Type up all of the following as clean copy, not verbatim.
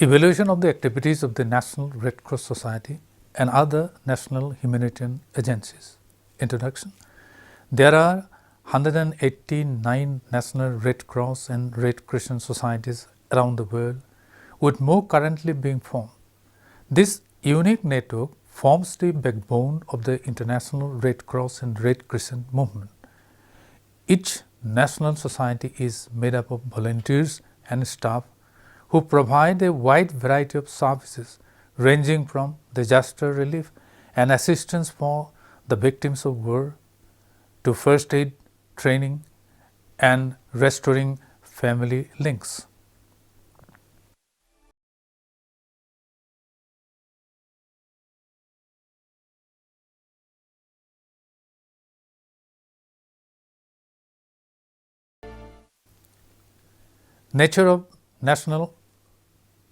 Evaluation of the activities of the National Red Cross Society and other national humanitarian agencies. Introduction. There are 189 National Red Cross and Red Crescent societies around the world, with more currently being formed. This unique network forms the backbone of the International Red Cross and Red Crescent movement. Each national society is made up of volunteers and staff who provide a wide variety of services ranging from disaster relief and assistance for the victims of war to first aid training and restoring family links. Nature of national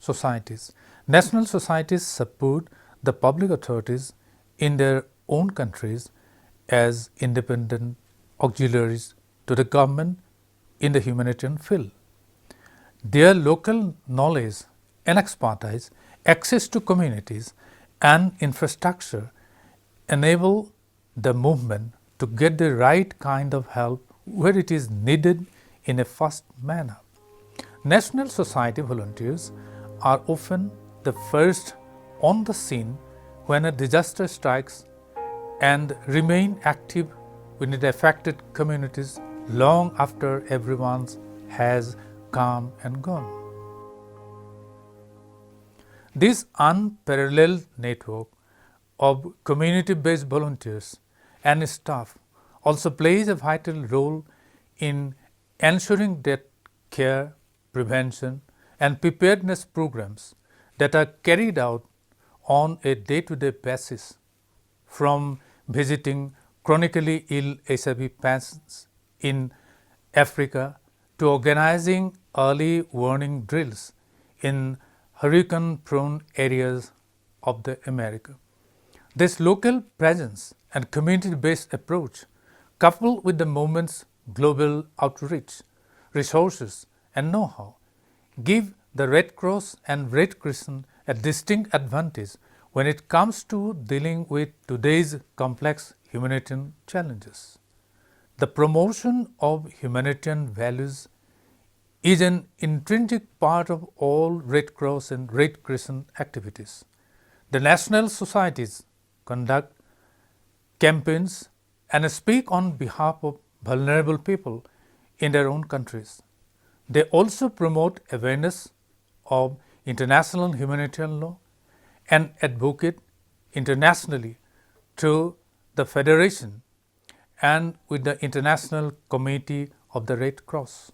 societies. National societies support the public authorities in their own countries as independent auxiliaries to the government in the humanitarian field. Their local knowledge and expertise, access to communities and infrastructure enable the movement to get the right kind of help where it is needed in a fast manner. National society volunteers are often the first on the scene when a disaster strikes and remain active within the affected communities long after everyone has come and gone. This unparalleled network of community-based volunteers and staff also plays a vital role in ensuring that care, prevention and preparedness programs that are carried out on a day-to-day basis, from visiting chronically ill HIV patients in Africa to organizing early warning drills in hurricane-prone areas of the America. This local presence and community-based approach, coupled with the movement's global outreach, resources and know-how, give the Red Cross and Red Crescent a distinct advantage when it comes to dealing with today's complex humanitarian challenges. The promotion of humanitarian values is an intrinsic part of all Red Cross and Red Crescent activities. The national societies conduct campaigns and speak on behalf of vulnerable people in their own countries. They also promote awareness of international humanitarian law and advocate internationally through the Federation and with the International Committee of the Red Cross.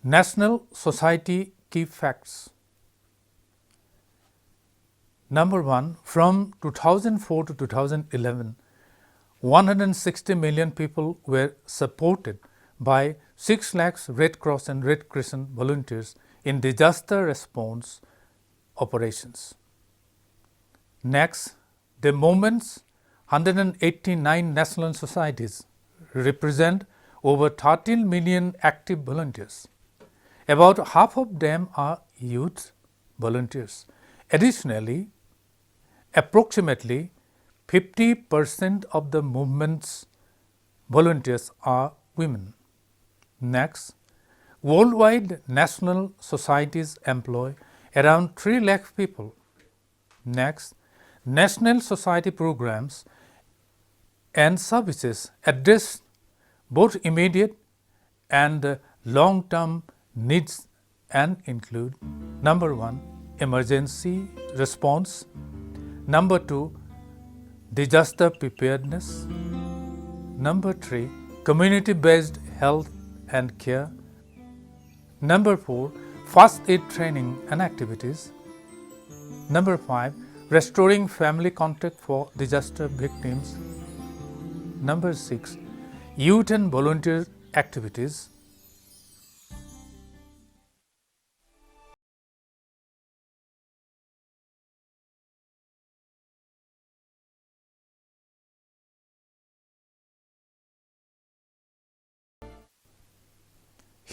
National Society Key Facts. Number 1, from 2004 to 2011, 160 million people were supported by 6 lakhs Red Cross and Red Crescent volunteers in disaster response operations. Next, the movement's 189 national societies represent over 13 million active volunteers. About half of them are youth volunteers. Additionally, approximately 50% of the movement's volunteers are women. Next, worldwide national societies employ around 3 lakh people. Next, national society programs and services address both immediate and long-term needs and include: number 1, emergency response; number 2, disaster preparedness; number 3, community-based health and care; number 4, first aid training and activities; number 5, restoring family contact for disaster victims; number 6, youth and volunteer activities;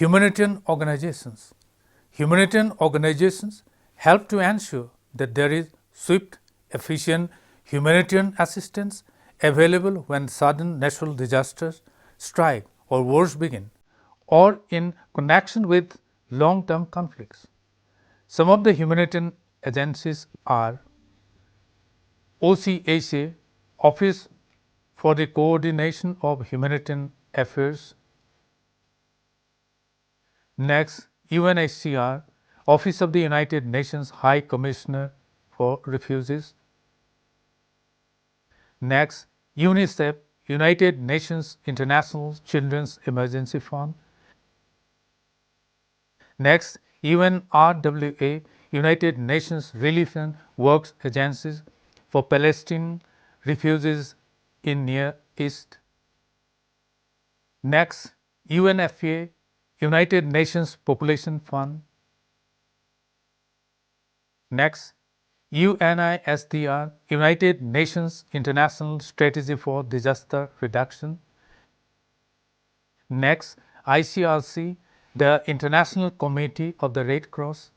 Humanitarian organizations. Humanitarian organizations help to ensure that there is swift, efficient humanitarian assistance available when sudden natural disasters strike or wars begin, or in connection with long-term conflicts. Some of the humanitarian agencies are OCHA, Office for the Coordination of Humanitarian Affairs. Next, UNHCR, Office of the United Nations High Commissioner for Refugees. Next, UNICEF, United Nations International Children's Emergency Fund. Next, UNRWA, United Nations Relief and Works Agencies for Palestinian refugees in Near East. Next, UNFPA, United Nations Population Fund. Next, UNISDR, United Nations International Strategy for Disaster Reduction. Next, ICRC, the International Committee of the Red Cross.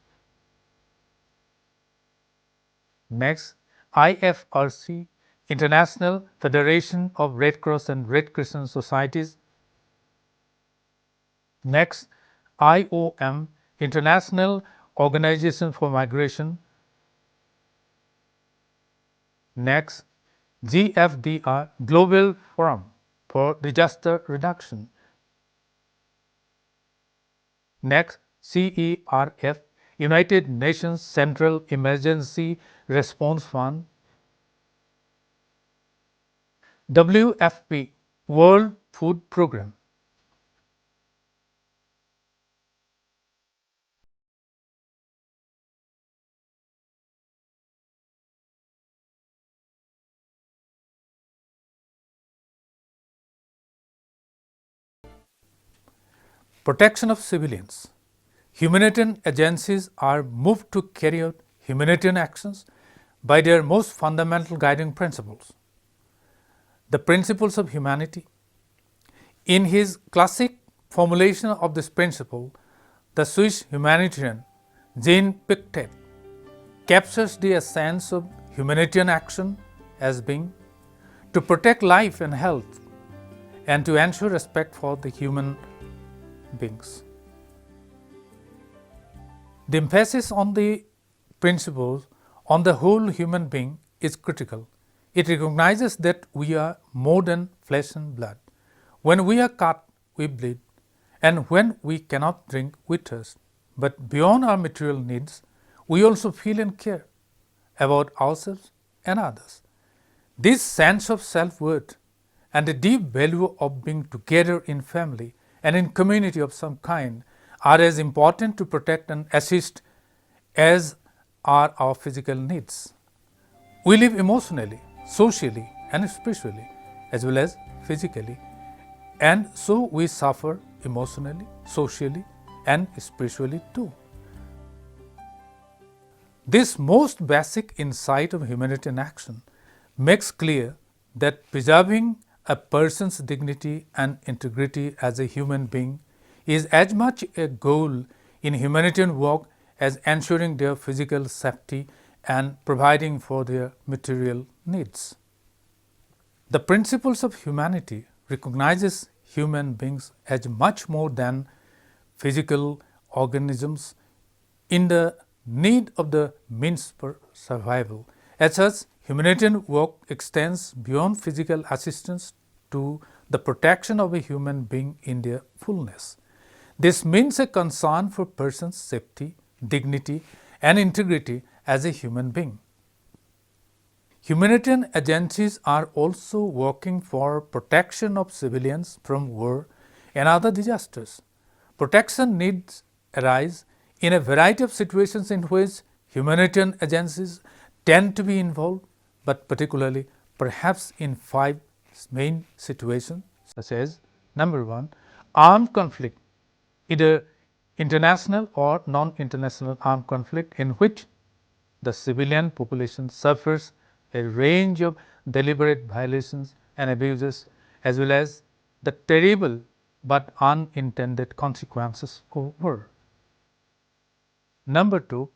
Next, IFRC, International Federation of Red Cross and Red Crescent Societies. Next, IOM, International Organization for Migration. Next, GFDR, Global Forum for Disaster Reduction. Next, CERF, United Nations Central Emergency Response Fund. WFP, World Food Program. Protection of civilians. Humanitarian agencies are moved to carry out humanitarian actions by their most fundamental guiding principles, the principles of humanity. In his classic formulation of this principle, the Swiss humanitarian Jean Pictet captures the essence of humanitarian action as being to protect life and health and to ensure respect for the human beings. The emphasis on the principles on the whole human being is critical. It recognizes that we are more than flesh and blood. When we are cut, we bleed, and when we cannot drink, we thirst. But beyond our material needs, we also feel and care about ourselves and others. This sense of self-worth and the deep value of being together in family and in community of some kind are as important to protect and assist as are our physical needs. We live emotionally, socially, and spiritually, as well as physically, and so we suffer emotionally, socially, and spiritually too. This most basic insight of humanitarian action makes clear that preserving a person's dignity and integrity as a human being is as much a goal in humanitarian work as ensuring their physical safety and providing for their material needs. The principles of humanity recognizes human beings as much more than physical organisms in the need of the means for survival. As such, humanitarian work extends beyond physical assistance to the protection of a human being in their fullness. This means a concern for person's safety, dignity, and integrity as a human being. Humanitarian agencies are also working for protection of civilians from war and other disasters. Protection needs arise in a variety of situations in which humanitarian agencies tend to be involved, but particularly perhaps in 5 main situations, such as number 1, armed conflict, either international or non-international armed conflict in which the civilian population suffers a range of deliberate violations and abuses, as well as the terrible but unintended consequences occur. Number two,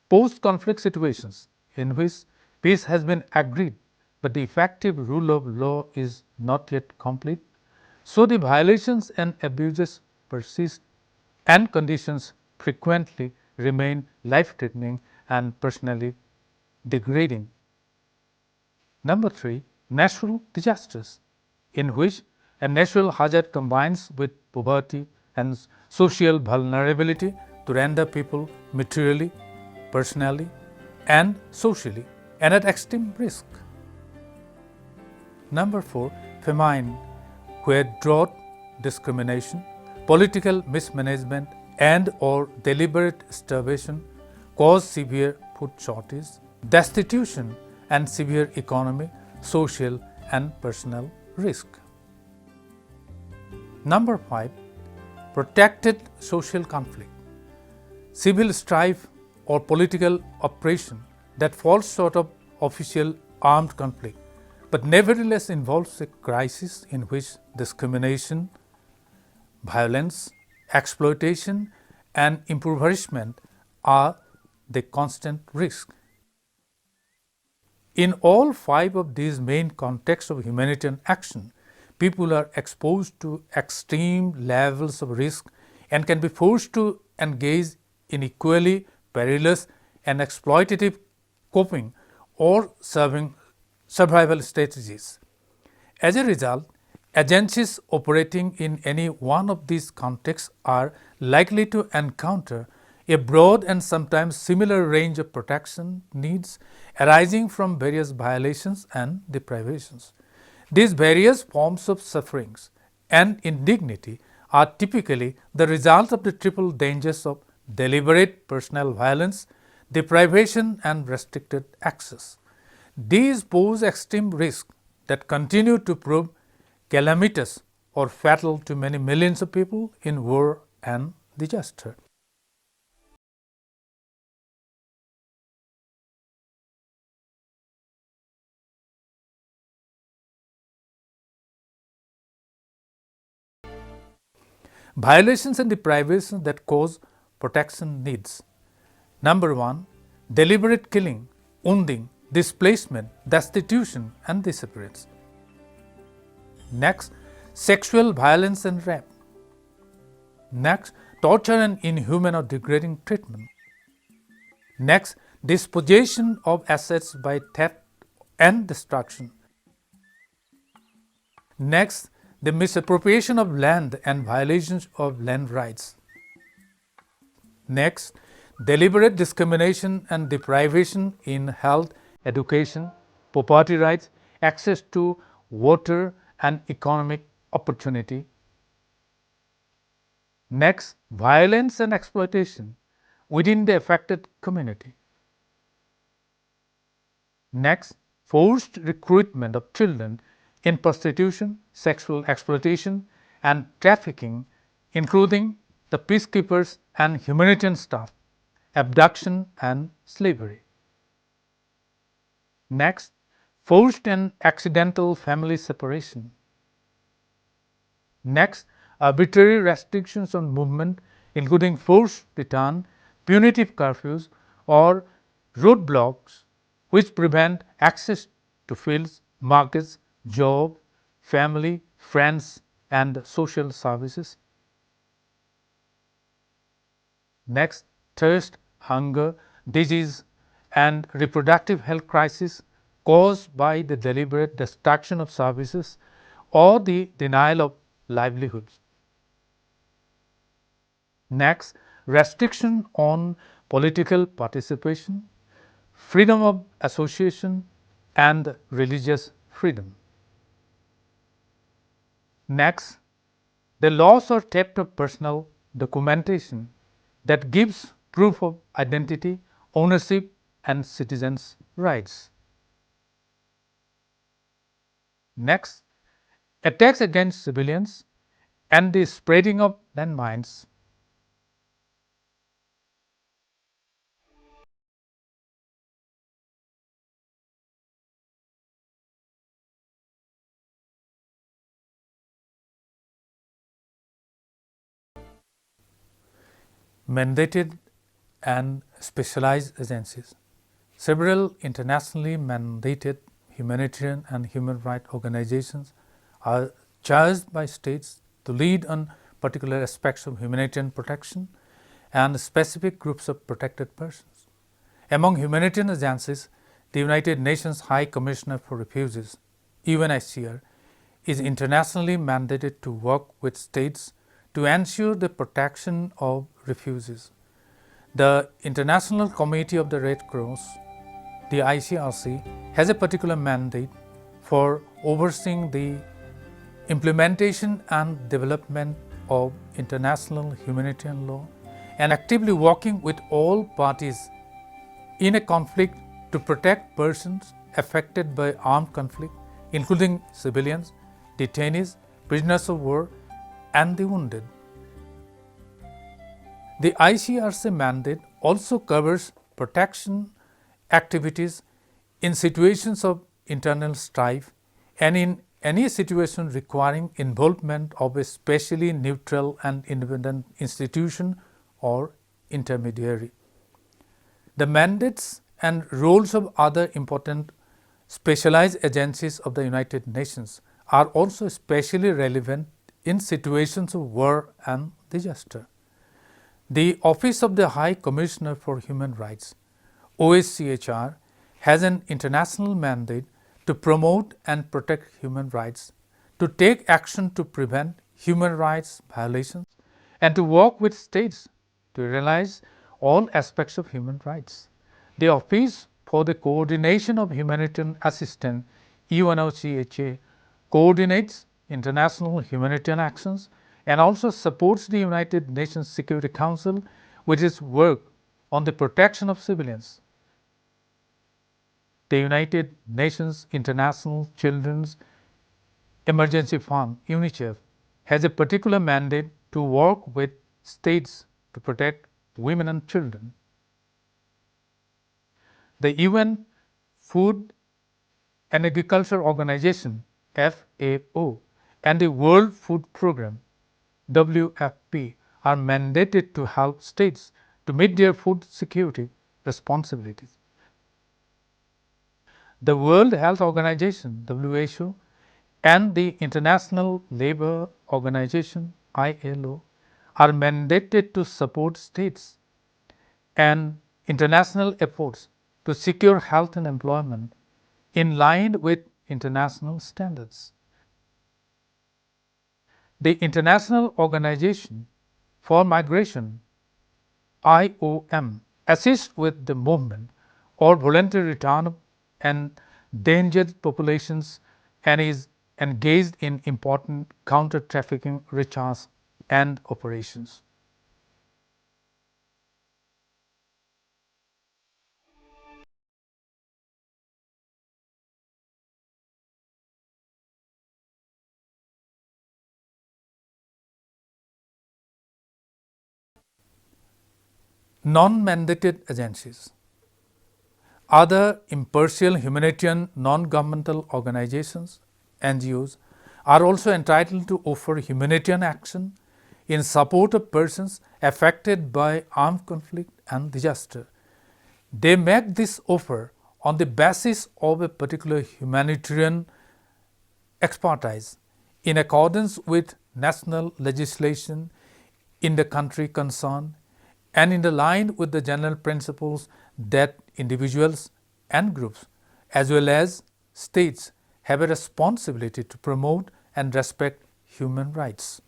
post-conflict situations in which peace has been agreed but the effective rule of law is not yet complete, so the violations and abuses persist and conditions frequently remain life-threatening and personally degrading. Number three, natural disasters, in which a natural hazard combines with poverty and social vulnerability to render people materially, personally, and socially and at extreme risk. Number four, famine, where drought, discrimination, political mismanagement, and or deliberate starvation cause severe food shortage, destitution, and severe economic, social, and personal risk. Number five, protected social conflict, civil strife or political oppression that falls short of official armed conflict, but nevertheless involves a crisis in which discrimination, violence, exploitation, and impoverishment are the constant risk. In all five of these main contexts of humanitarian action, people are exposed to extreme levels of risk and can be forced to engage in equally perilous and exploitative coping or survival strategies. As a result, agencies operating in any one of these contexts are likely to encounter a broad and sometimes similar range of protection needs arising from various violations and deprivations. These various forms of sufferings and indignity are typically the result of the triple dangers of deliberate personal violence, deprivation, and restricted access. These pose extreme risks that continue to prove calamitous or fatal to many millions of people in war and disaster. Violations and deprivations that cause protection needs. Number one, deliberate killing, wounding, displacement, destitution, and disappearance. Next, sexual violence and rape. Next, torture and inhuman or degrading treatment. Next, dispossession of assets by theft and destruction. Next, the misappropriation of land and violations of land rights. Next, deliberate discrimination and deprivation in health, education, property rights, access to water, and economic opportunity. Next, violence and exploitation within the affected community. Next, forced recruitment of children in prostitution, sexual exploitation, and trafficking, including the peacekeepers and humanitarian staff, abduction and slavery. Next, forced and accidental family separation. Next, arbitrary restrictions on movement, including forced return, punitive curfews, or roadblocks which prevent access to fields, markets, job, family, friends, and social services. Next, thirst, hunger, disease, and reproductive health crisis caused by the deliberate destruction of services or the denial of livelihoods. Next, restriction on political participation, freedom of association, and religious freedom. Next, the loss or theft of personal documentation that gives proof of identity, ownership, and citizens' rights. Next, attacks against civilians and the spreading of landmines. mandated and specialized agencies. Several internationally mandated humanitarian and human rights organizations are charged by states to lead on particular aspects of humanitarian protection and specific groups of protected persons. Among humanitarian agencies, the United Nations High Commissioner for Refugees, UNHCR, is internationally mandated to work with states to ensure the protection of refugees. The International Committee of the Red Cross, the ICRC, has a particular mandate for overseeing the implementation and development of international humanitarian law and actively working with all parties in a conflict to protect persons affected by armed conflict, including civilians, detainees, prisoners of war, and the wounded. The ICRC mandate also covers protection activities in situations of internal strife and in any situation requiring involvement of a specially neutral and independent institution or intermediary. The mandates and roles of other important specialized agencies of the United Nations are also especially relevant in situations of war and disaster. The Office of the High Commissioner for Human Rights, OHCHR, has an international mandate to promote and protect human rights, to take action to prevent human rights violations, and to work with states to realize all aspects of human rights. The Office for the Coordination of Humanitarian Assistance, UNOCHA, coordinates international humanitarian actions and also supports the United Nations Security Council with its work on the protection of civilians. The United Nations International Children's Emergency Fund, UNICEF, has a particular mandate to work with states to protect women and children. The UN Food and Agriculture Organization, FAO, and the World Food Programme, WFP, are mandated to help states to meet their food security responsibilities. The World Health Organization, WHO, and the International Labour Organization, ILO, are mandated to support states and international efforts to secure health and employment in line with international standards. The International Organization for Migration, IOM, assists with the movement or voluntary return of endangered populations and is engaged in important counter-trafficking recharge and operations. Non-mandated agencies. Other impartial humanitarian non-governmental organizations, NGOs, are also entitled to offer humanitarian action in support of persons affected by armed conflict and disaster. They make this offer on the basis of a particular humanitarian expertise in accordance with national legislation in the country concerned and in the line with the general principles that individuals and groups as well as states have a responsibility to promote and respect human rights.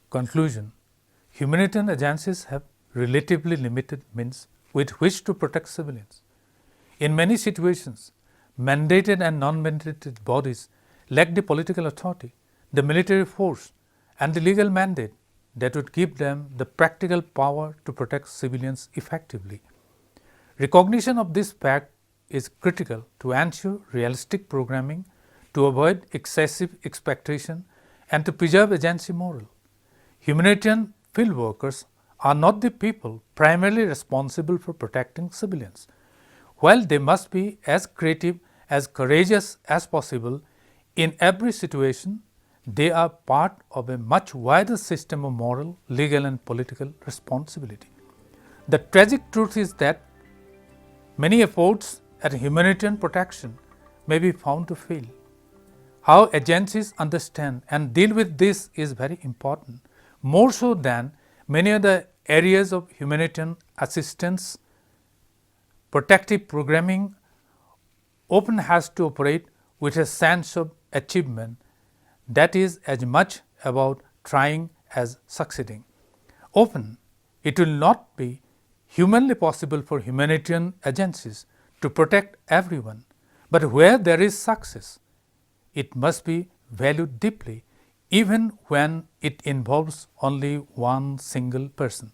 Conclusion: humanitarian agencies have relatively limited means with which to protect civilians. In many situations, mandated and non-mandated bodies lack the political authority, the military force, and the legal mandate that would give them the practical power to protect civilians effectively. Recognition of this fact is critical to ensure realistic programming, to avoid excessive expectation, and to preserve agency morale. Humanitarian field workers are not the people primarily responsible for protecting civilians. While they must be as creative, as courageous as possible in every situation, they are part of a much wider system of moral, legal, and political responsibility. The tragic truth is that many efforts at humanitarian protection may be found to fail. How agencies understand and deal with this is very important, more so than many other areas of humanitarian assistance. Protective programming often has to operate with a sense of achievement that is as much about trying as succeeding. Often, it will not be humanly possible for humanitarian agencies to protect everyone, but where there is success, it must be valued deeply, even when it involves only one single person.